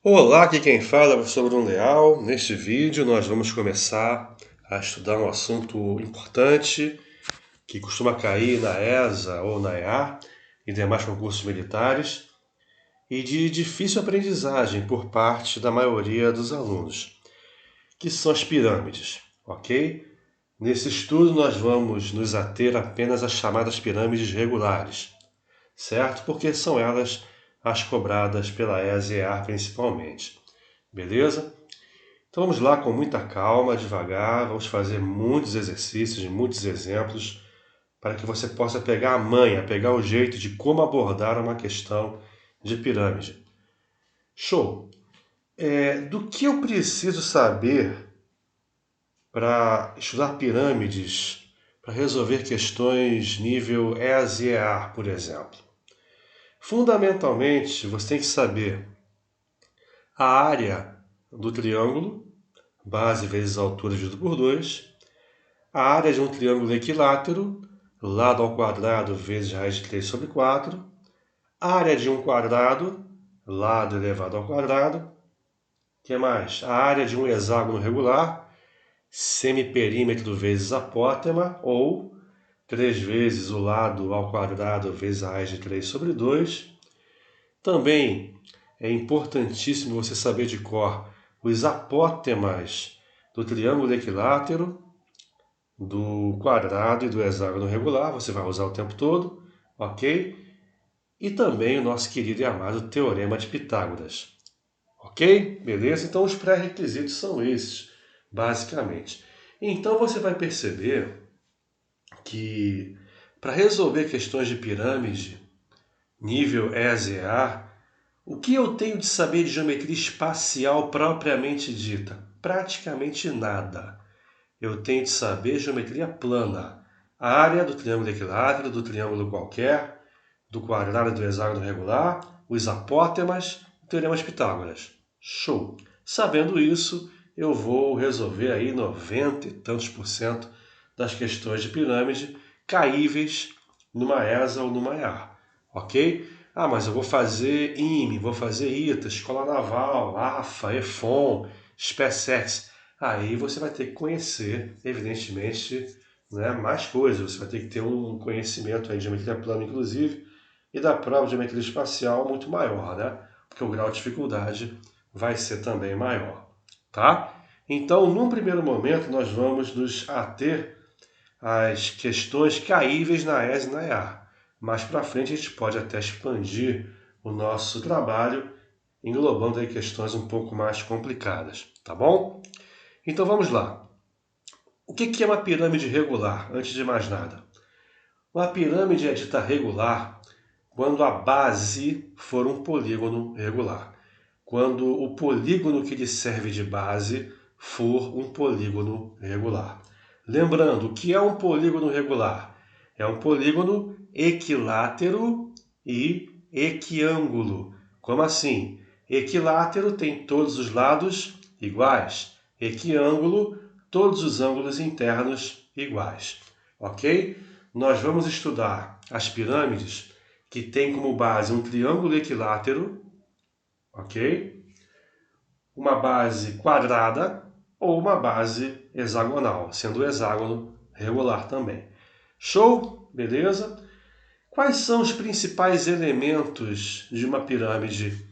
Olá, aqui quem fala é o professor Bruno Leal. Neste vídeo nós vamos começar a estudar um assunto importante que costuma cair na ESA ou na EA e demais concursos militares e de difícil aprendizagem por parte da maioria dos alunos, que são as pirâmides, ok? Nesse estudo nós vamos nos ater apenas às chamadas pirâmides regulares, certo? Porque são elas as cobradas pela ESA e EA principalmente. Beleza? Então vamos lá com muita calma, devagar, vamos fazer muitos exercícios, muitos exemplos, para que você possa pegar a manha, pegar o jeito de como abordar uma questão de pirâmide. Show! Do que eu preciso saber para estudar pirâmides, para resolver questões nível EAS e EA, por exemplo? Fundamentalmente, você tem que saber a área do triângulo, base vezes altura dividido por 2, a área de um triângulo equilátero, lado ao quadrado vezes raiz de 3 sobre 4, a área de um quadrado, lado elevado ao quadrado, o que mais? A área de um hexágono regular, semiperímetro vezes apótema, ou 3 vezes o lado ao quadrado vezes a raiz de 3 sobre 2. Também é importantíssimo você saber de cor os apótemas do triângulo equilátero, do quadrado e do hexágono regular, você vai usar o tempo todo, ok? E também o nosso querido e amado Teorema de Pitágoras, ok? Beleza? Então os pré-requisitos são esses, basicamente. Então você vai perceber que para resolver questões de pirâmide, nível ESEA, o que eu tenho de saber de geometria espacial propriamente dita? Praticamente nada. Eu tenho de saber geometria plana, a área do triângulo equilátero, do triângulo qualquer, do quadrado e do hexágono regular, os apótemas, o teorema de Pitágoras. Show! Sabendo isso, eu vou resolver aí 90 e tantos por cento das questões de pirâmide caíveis numa ESA ou numa EA, ok? Ah, mas eu vou fazer IME, vou fazer ITA, Escola Naval, AFA, EFON, SpaceX. Aí você vai ter que conhecer, evidentemente, né, mais coisas. Você vai ter que ter um conhecimento aí de geometria plana, inclusive, e da prova de geometria espacial muito maior, né? Porque o grau de dificuldade vai ser também maior, tá? Então, num primeiro momento, nós vamos nos ater às questões caíveis na ESA e na EA. Mais para frente, a gente pode até expandir o nosso trabalho, englobando aí questões um pouco mais complicadas, tá bom? Então vamos lá. O que é uma pirâmide regular, antes de mais nada? Uma pirâmide é dita regular quando a base for um polígono regular. Quando o polígono que lhe serve de base for um polígono regular. Lembrando, o que é um polígono regular? É um polígono equilátero e equiângulo. Como assim? Equilátero tem todos os lados iguais. Equiângulo, todos os ângulos internos iguais. Ok? Nós vamos estudar as pirâmides que têm como base um triângulo equilátero, ok? Uma base quadrada ou uma base hexagonal, sendo o hexágono regular também. Show? Beleza? Quais são os principais elementos de uma pirâmide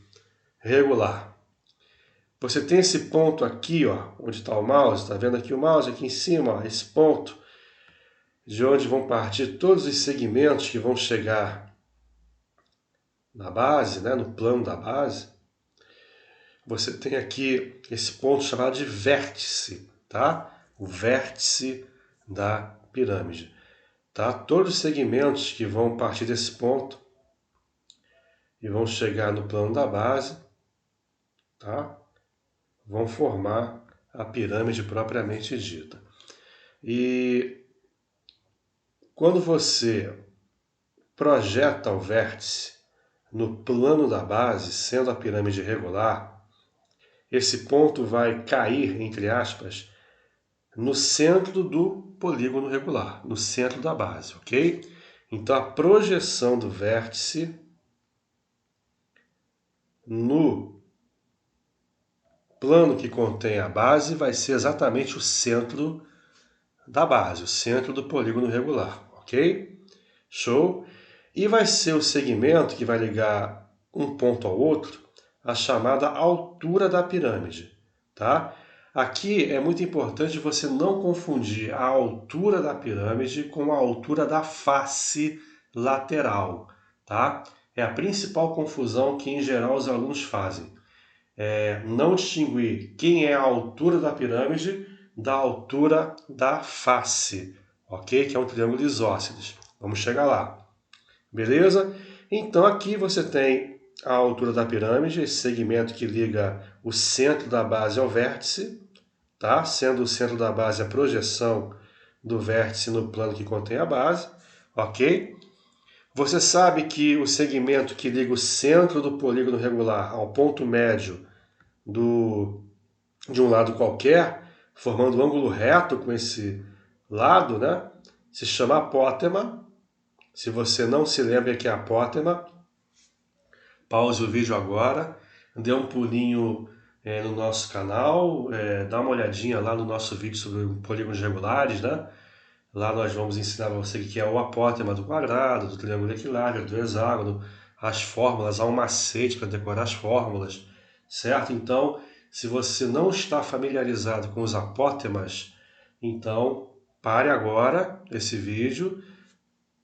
regular? Você tem esse ponto aqui, ó, onde está o mouse, está vendo aqui o mouse aqui em cima, ó, esse ponto, de onde vão partir todos os segmentos que vão chegar na base, né, no plano da base. Você tem aqui esse ponto chamado de vértice, tá? O vértice da pirâmide, tá? Todos os segmentos que vão partir desse ponto e vão chegar no plano da base, tá? Vão formar a pirâmide propriamente dita. E quando você projeta o vértice no plano da base, sendo a pirâmide regular, esse ponto vai cair, entre aspas, no centro do polígono regular, no centro da base, ok? Então a projeção do vértice no plano que contém a base vai ser exatamente o centro da base, o centro do polígono regular, ok? Show? E vai ser o segmento que vai ligar um ponto ao outro, a chamada altura da pirâmide, tá? Aqui é muito importante você não confundir a altura da pirâmide com a altura da face lateral, tá? É a principal confusão que em geral os alunos fazem. Não distinguir quem é a altura da pirâmide da altura da face, ok? Que é um triângulo isósceles. Vamos chegar lá. Beleza? Então aqui você tem a altura da pirâmide, esse segmento que liga o centro da base ao vértice, tá? Sendo o centro da base a projeção do vértice no plano que contém a base, ok? Você sabe que o segmento que liga o centro do polígono regular ao ponto médio de um lado qualquer, formando um ângulo reto com esse lado, né? Se chama apótema. Se você não se lembra que é apótema, pause o vídeo agora, dê um pulinho no nosso canal, dá uma olhadinha lá no nosso vídeo sobre polígonos regulares, né? Lá nós vamos ensinar para você o que é o apótema do quadrado, do triângulo equilátero, do hexágono, as fórmulas, há um macete para decorar as fórmulas, certo? Então, se você não está familiarizado com os apótemas, então pare agora esse vídeo,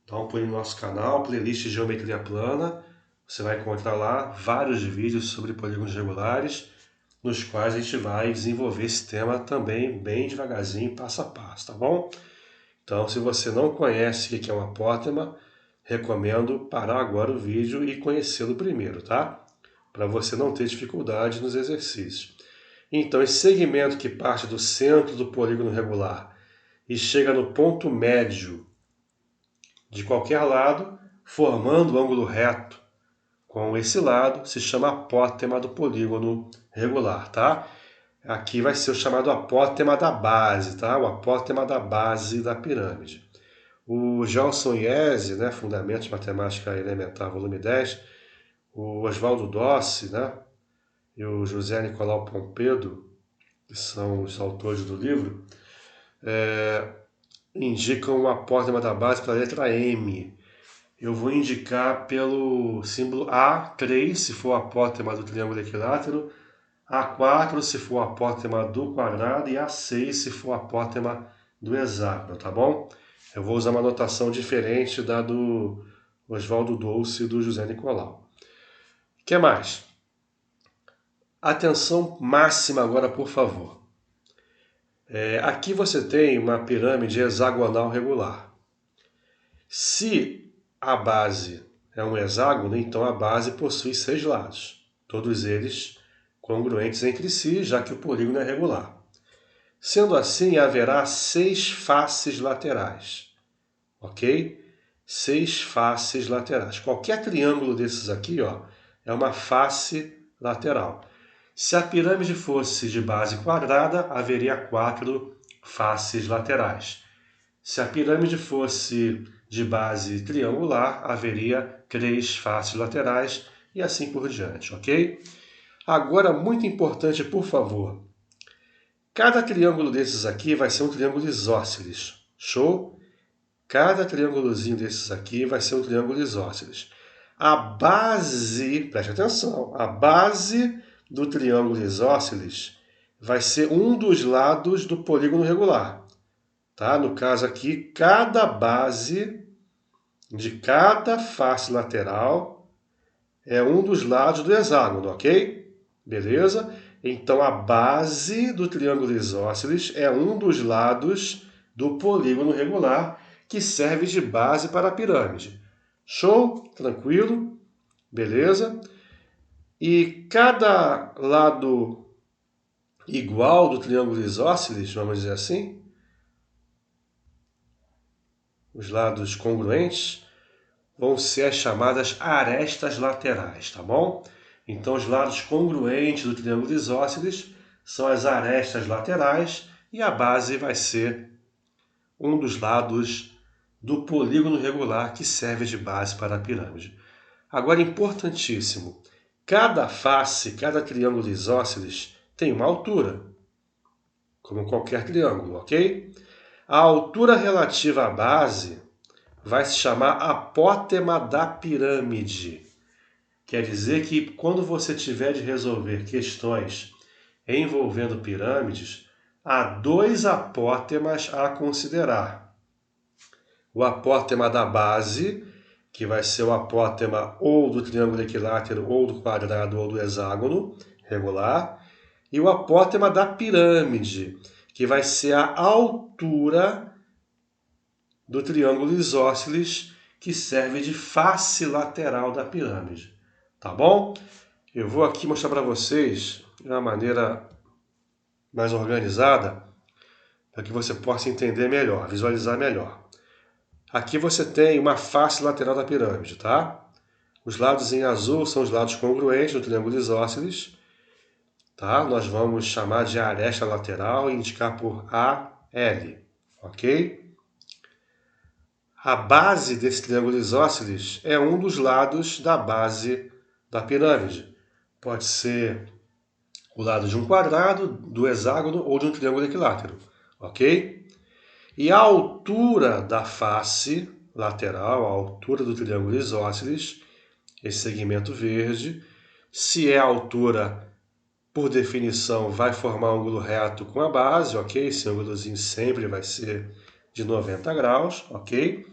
dá um pulinho no nosso canal, playlist de Geometria Plana. Você vai encontrar lá vários vídeos sobre polígonos regulares, nos quais a gente vai desenvolver esse tema também bem devagarzinho, passo a passo, tá bom? Então, se você não conhece o que é um apótema, recomendo parar agora o vídeo e conhecê-lo primeiro, tá? Para você não ter dificuldade nos exercícios. Então, esse segmento que parte do centro do polígono regular e chega no ponto médio de qualquer lado, formando o ângulo reto com esse lado, se chama apótema do polígono regular, tá? Aqui vai ser o chamado apótema da base, tá? O apótema da base da pirâmide. O Gelson Iese, né, Fundamentos de Matemática Elementar, volume 10, o Oswaldo Dossi, né, e o José Nicolau Pompedo, que são os autores do livro, indicam o apótema da base pela letra M. Eu vou indicar pelo símbolo A3, se for o apótema do triângulo equilátero, A4 se for o apótema do quadrado e A6 se for o apótema do hexágono, tá bom? Eu vou usar uma notação diferente da do Oswaldo Dolce e do José Nicolau. O que mais? Atenção máxima agora, por favor. Aqui você tem uma pirâmide hexagonal regular. Se a base é um hexágono, então a base possui 6 lados, todos eles congruentes entre si, já que o polígono é regular. Sendo assim, haverá 6 faces laterais, ok? 6 faces laterais. Qualquer triângulo desses aqui, ó, é uma face lateral. Se a pirâmide fosse de base quadrada, haveria 4 faces laterais. Se a pirâmide fosse de base triangular, haveria 3 faces laterais e assim por diante, ok? Agora, muito importante, por favor, cada triângulo desses aqui vai ser um triângulo isósceles, show? Cada triângulozinho desses aqui vai ser um triângulo isósceles. A base, preste atenção, a base do triângulo isósceles vai ser um dos lados do polígono regular. Tá? No caso aqui, cada base de cada face lateral é um dos lados do hexágono, ok? Beleza? Então a base do triângulo isósceles é um dos lados do polígono regular que serve de base para a pirâmide. Show? Tranquilo? Beleza? E cada lado igual do triângulo isósceles, vamos dizer assim, os lados congruentes, vão ser as chamadas arestas laterais, tá bom? Então, os lados congruentes do triângulo isósceles são as arestas laterais e a base vai ser um dos lados do polígono regular que serve de base para a pirâmide. Agora, importantíssimo, cada face, cada triângulo isósceles tem uma altura, como qualquer triângulo, ok? A altura relativa à base vai se chamar apótema da pirâmide. Quer dizer que quando você tiver de resolver questões envolvendo pirâmides, há dois apótemas a considerar. O apótema da base, que vai ser o apótema ou do triângulo equilátero, ou do quadrado, ou do hexágono regular, e o apótema da pirâmide, que vai ser a altura do triângulo isósceles, que serve de face lateral da pirâmide. Tá bom? Eu vou aqui mostrar para vocês de uma maneira mais organizada, para que você possa entender melhor, visualizar melhor. Aqui você tem uma face lateral da pirâmide, tá? Os lados em azul são os lados congruentes do triângulo isósceles, tá? Nós vamos chamar de aresta lateral e indicar por AL, ok? A base desse triângulo isósceles é um dos lados da base da pirâmide. Pode ser o lado de um quadrado, do hexágono ou de um triângulo equilátero, ok? E a altura da face lateral, a altura do triângulo isósceles, esse segmento verde, se é a altura, por definição, vai formar um ângulo reto com a base, ok? Esse ângulozinho sempre vai ser de 90 graus, ok?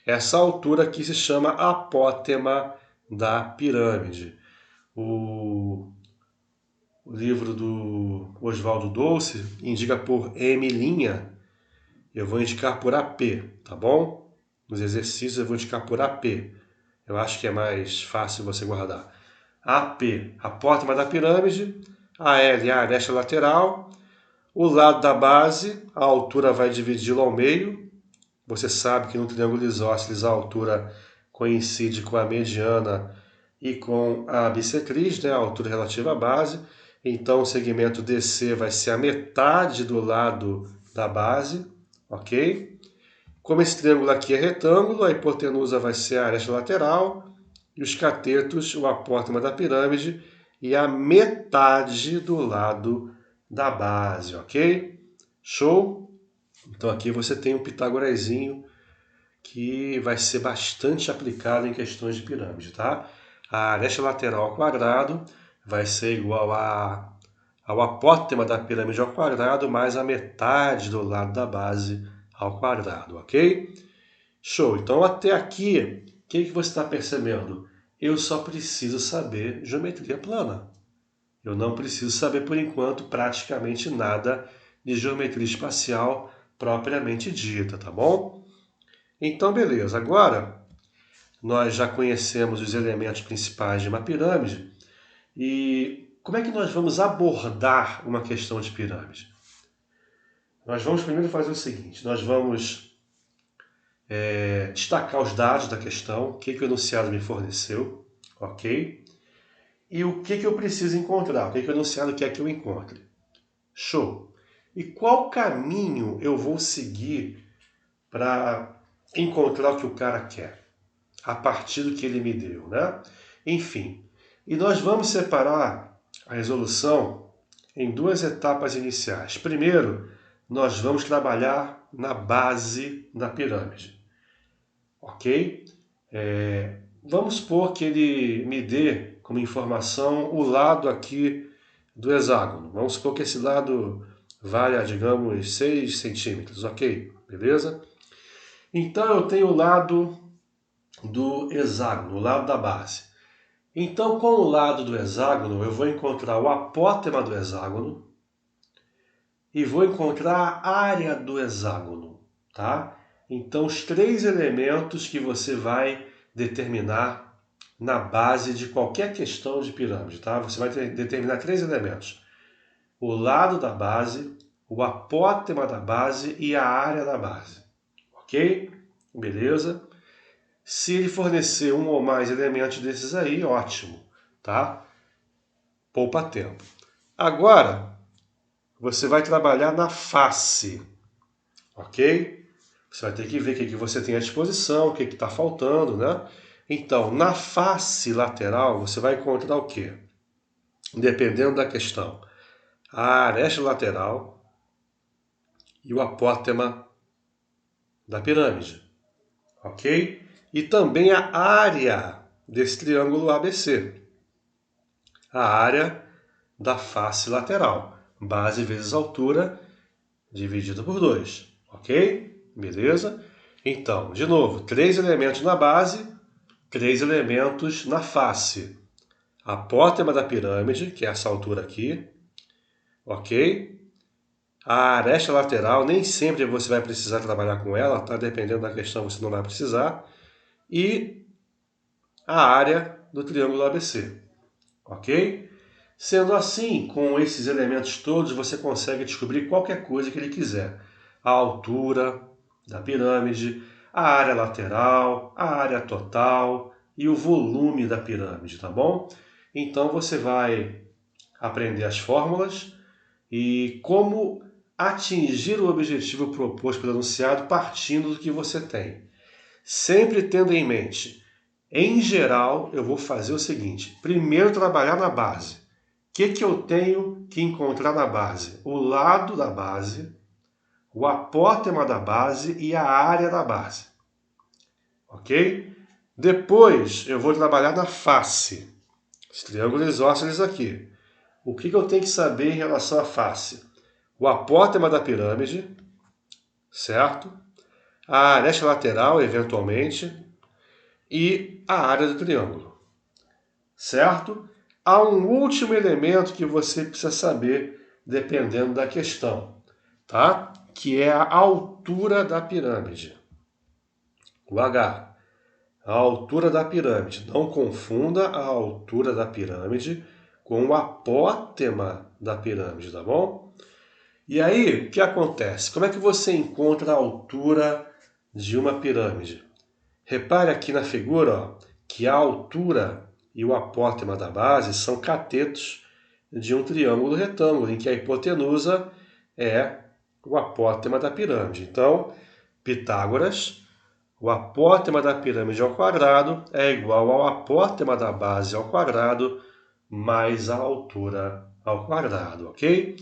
Essa altura aqui se chama apótema da pirâmide. O livro do Oswaldo Dolce indica por M', eu vou indicar por AP, tá bom? Nos exercícios eu vou indicar por AP. Eu acho que é mais fácil você guardar. AP, apótema da pirâmide, AL, a aresta lateral, o lado da base, a altura vai dividi-lo ao meio. Você sabe que no triângulo isósceles a altura coincide com a mediana e com a bissetriz, né, a altura relativa à base. Então o segmento DC vai ser a metade do lado da base, ok? Como esse triângulo aqui é retângulo, a hipotenusa vai ser a aresta lateral e os catetos o apótema da pirâmide e a metade do lado da base, ok? Show? Então aqui você tem um pitagorazinho que vai ser bastante aplicado em questões de pirâmide, tá? A aresta lateral ao quadrado vai ser igual ao apótema da pirâmide ao quadrado mais a metade do lado da base ao quadrado, ok? Show! Então até aqui, o que você está percebendo? Eu só preciso saber geometria plana. Eu não preciso saber, por enquanto, praticamente nada de geometria espacial propriamente dita, tá bom? Então, beleza. Agora, nós já conhecemos os elementos principais de uma pirâmide e como é que nós vamos abordar uma questão de pirâmide? Nós vamos primeiro fazer o seguinte, nós vamos destacar os dados da questão, o que o enunciado me forneceu, ok? E o que eu preciso encontrar, o que o enunciado quer que eu encontre. Show! E qual caminho eu vou seguir para encontrar o que o cara quer, a partir do que ele me deu, né? Enfim, e nós vamos separar a resolução em duas etapas iniciais. Primeiro, nós vamos trabalhar na base da pirâmide, ok? Vamos supor que ele me dê como informação o lado aqui do hexágono. Vamos supor que esse lado valha, digamos, 6 centímetros, ok? Beleza? Então eu tenho o lado do hexágono, o lado da base. Então com o lado do hexágono eu vou encontrar o apótema do hexágono e vou encontrar a área do hexágono, tá? Então os três elementos que você vai determinar na base de qualquer questão de pirâmide, tá? Você vai determinar três elementos: o lado da base, o apótema da base e a área da base, ok? Beleza? Se ele fornecer um ou mais elementos desses aí, ótimo, tá? Poupa tempo. Agora, você vai trabalhar na face, ok? Você vai ter que ver o que você tem à disposição, o que está faltando, né? Então, na face lateral, você vai encontrar o quê? Dependendo da questão. a aresta lateral e o apótema da pirâmide, ok? E também a área desse triângulo ABC, a área da face lateral, base vezes altura, dividido por 2, ok? Beleza? Então, de novo, 3 elementos na base, 3 elementos na face. Apótema da pirâmide, que é essa altura aqui, ok? A aresta lateral, nem sempre você vai precisar trabalhar com ela, tá? Dependendo da questão, você não vai precisar. E a área do triângulo ABC, ok? Sendo assim, com esses elementos todos, você consegue descobrir qualquer coisa que ele quiser. A altura da pirâmide, a área lateral, a área total e o volume da pirâmide, tá bom? Então você vai aprender as fórmulas e como atingir o objetivo proposto pelo enunciado partindo do que você tem. Sempre tendo em mente, em geral, eu vou fazer o seguinte: primeiro trabalhar na base. O que eu tenho que encontrar na base? O lado da base, o apótema da base e a área da base. Ok? Depois eu vou trabalhar na face. Os triângulos isósceles aqui. O que eu tenho que saber em relação à face? O apótema da pirâmide, certo? A aresta lateral, eventualmente, e a área do triângulo, certo? Há um último elemento que você precisa saber, dependendo da questão, tá? Que é a altura da pirâmide. O H. A altura da pirâmide. Não confunda a altura da pirâmide com o apótema da pirâmide, tá bom? E aí, o que acontece? Como é que você encontra a altura de uma pirâmide? Repare aqui na figura, ó, que a altura e o apótema da base são catetos de um triângulo retângulo, em que a hipotenusa é o apótema da pirâmide. Então, Pitágoras, o apótema da pirâmide ao quadrado é igual ao apótema da base ao quadrado mais a altura ao quadrado, ok?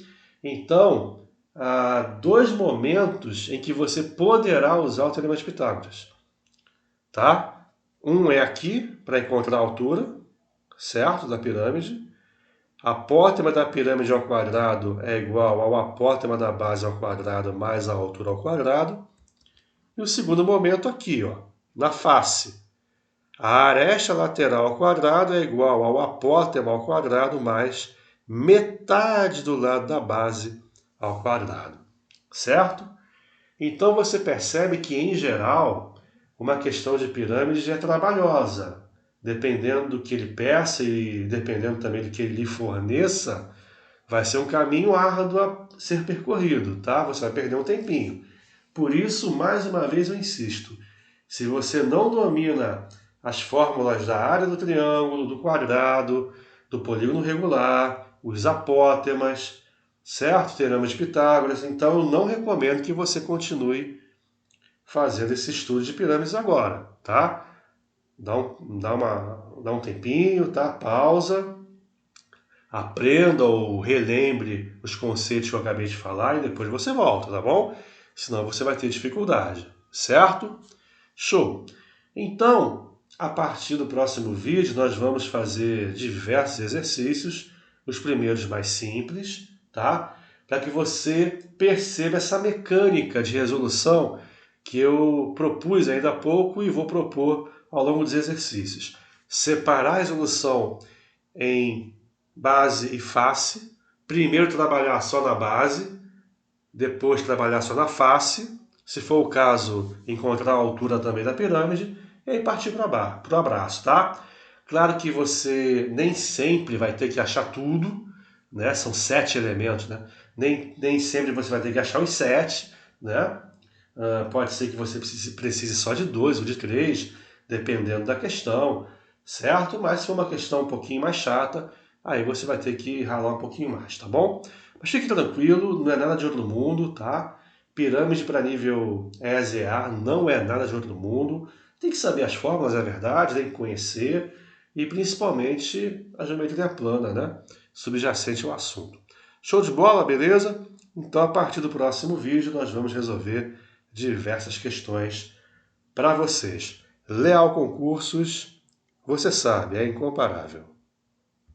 Então, há 2 momentos em que você poderá usar o teorema de Pitágoras, tá? Um é aqui, para encontrar a altura, certo, da pirâmide. Apótema da pirâmide ao quadrado é igual ao apótema da base ao quadrado mais a altura ao quadrado. E o segundo momento aqui, ó, na face. A aresta lateral ao quadrado é igual ao apótema ao quadrado mais metade do lado da base ao quadrado, certo? Então você percebe que, em geral, uma questão de pirâmide é trabalhosa. Dependendo do que ele peça e dependendo também do que ele lhe forneça, vai ser um caminho árduo a ser percorrido, tá? Você vai perder um tempinho. Por isso, mais uma vez eu insisto, se você não domina as fórmulas da área do triângulo, do quadrado, do polígono regular, os apótemas, certo? Teorema de Pitágoras, então eu não recomendo que você continue fazendo esse estudo de pirâmides agora, tá? Dá um tempinho, tá? Pausa, aprenda ou relembre os conceitos que eu acabei de falar e depois você volta, tá bom? Senão você vai ter dificuldade, certo? Show! Então, a partir do próximo vídeo, nós vamos fazer diversos exercícios, os primeiros mais simples, tá? Para que você perceba essa mecânica de resolução que eu propus ainda há pouco e vou propor ao longo dos exercícios. Separar a resolução em base e face, primeiro trabalhar só na base, depois trabalhar só na face, se for o caso, encontrar a altura também da pirâmide, e aí partir para o abraço, tá? Claro que você nem sempre vai ter que achar tudo, né? São 7 elementos, né? Nem sempre você vai ter que achar os 7, né? Pode ser que você precise só de 2 ou de 3, dependendo da questão, certo? Mas se for uma questão um pouquinho mais chata, aí você vai ter que ralar um pouquinho mais, tá bom? Mas fique tranquilo, não é nada de outro mundo, tá? Pirâmide para nível ESEA não é nada de outro mundo. Tem que saber as fórmulas, é verdade, tem que conhecer e principalmente a geometria plana, né? Subjacente ao assunto. Show de bola, beleza? Então, a partir do próximo vídeo, nós vamos resolver diversas questões para vocês. Leal Concursos, você sabe, é incomparável.